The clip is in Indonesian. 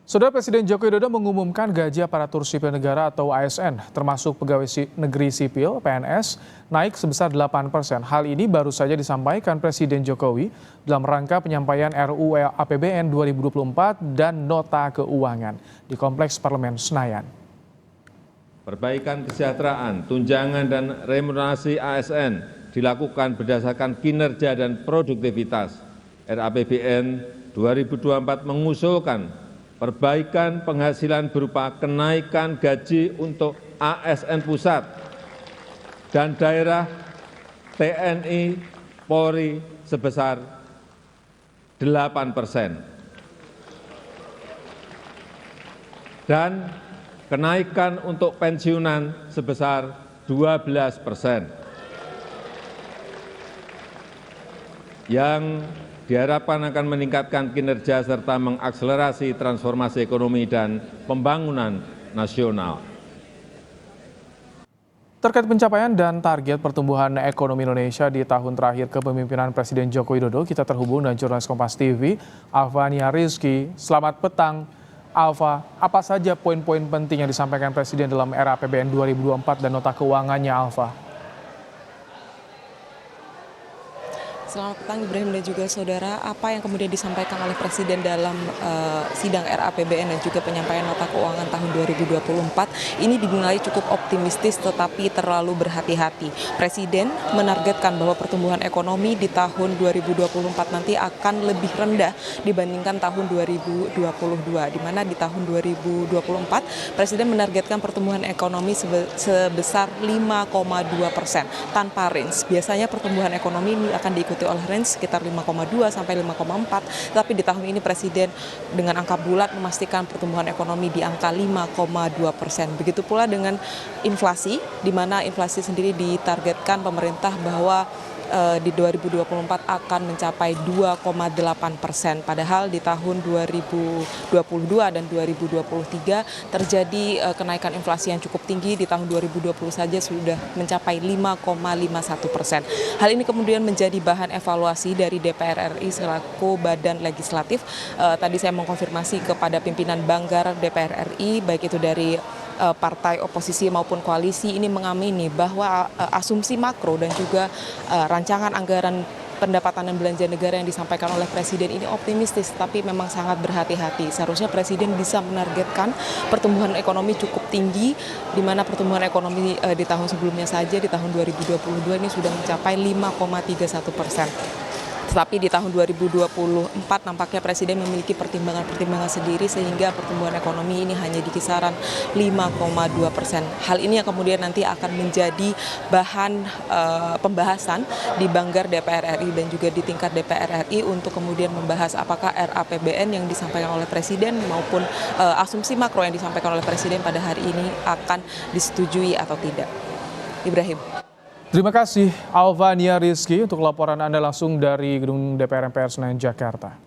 Saudara Presiden Joko Widodo mengumumkan gaji aparatur sipil negara atau ASN, termasuk pegawai negeri sipil (PNS), naik sebesar 8%. Hal ini baru saja disampaikan Presiden Jokowi dalam rangka penyampaian RUU APBN 2024 dan Nota Keuangan di Kompleks Parlemen Senayan. Perbaikan kesejahteraan, tunjangan dan remunerasi ASN dilakukan berdasarkan kinerja dan produktivitas. RAPBN 2024 mengusulkan perbaikan penghasilan berupa kenaikan gaji untuk ASN pusat dan daerah TNI Polri sebesar 8%. Dan kenaikan untuk pensiunan sebesar 12%. Yang diharapkan akan meningkatkan kinerja serta mengakselerasi transformasi ekonomi dan pembangunan nasional. Terkait pencapaian dan target pertumbuhan ekonomi Indonesia di tahun terakhir kepemimpinan Presiden Joko Widodo, kita terhubung dengan jurnalis Kompas TV, Alva Nia Rizky. Selamat petang, Alva. Apa saja poin-poin penting yang disampaikan Presiden dalam RAPBN 2024 dan Nota Keuangannya, Alva? Selamat petang Ibrahim dan juga saudara. Apa yang kemudian disampaikan oleh Presiden dalam sidang RAPBN dan juga penyampaian Nota Keuangan tahun 2024 ini dinilai cukup optimistis tetapi terlalu berhati-hati. Presiden menargetkan bahwa pertumbuhan ekonomi di tahun 2024 nanti akan lebih rendah dibandingkan tahun 2022, di mana di tahun 2024 Presiden menargetkan pertumbuhan ekonomi sebesar 5,2% tanpa range. Biasanya pertumbuhan ekonomi ini akan diikuti oleh range sekitar 5,2 sampai 5,4, tapi di tahun ini Presiden dengan angka bulat memastikan pertumbuhan ekonomi di angka 5,2%. Begitu pula dengan inflasi, di mana inflasi sendiri ditargetkan pemerintah bahwa di 2024 akan mencapai 2,8%. Padahal di tahun 2022 dan 2023 terjadi kenaikan inflasi yang cukup tinggi. Di tahun 2020 saja sudah mencapai 5,51%. Hal ini kemudian menjadi bahan evaluasi dari DPR RI selaku badan legislatif. Tadi saya mengkonfirmasi kepada pimpinan Banggar DPR RI, baik itu dari partai oposisi maupun koalisi, ini mengamini bahwa asumsi makro dan juga rancangan anggaran pendapatan dan belanja negara yang disampaikan oleh Presiden ini optimistis, tapi memang sangat berhati-hati. Seharusnya Presiden bisa menargetkan pertumbuhan ekonomi cukup tinggi, di mana pertumbuhan ekonomi di tahun sebelumnya saja, di tahun 2022 ini sudah mencapai 5,31%. Tetapi di tahun 2024 nampaknya Presiden memiliki pertimbangan-pertimbangan sendiri sehingga pertumbuhan ekonomi ini hanya di kisaran 5,2%. Hal ini yang kemudian nanti akan menjadi bahan pembahasan di Banggar DPR RI dan juga di tingkat DPR RI untuk kemudian membahas apakah RAPBN yang disampaikan oleh Presiden maupun asumsi makro yang disampaikan oleh Presiden pada hari ini akan disetujui atau tidak. Ibrahim. Terima kasih Alva Nia Rizky untuk laporan Anda langsung dari Gedung DPR MPR Senayan, Jakarta.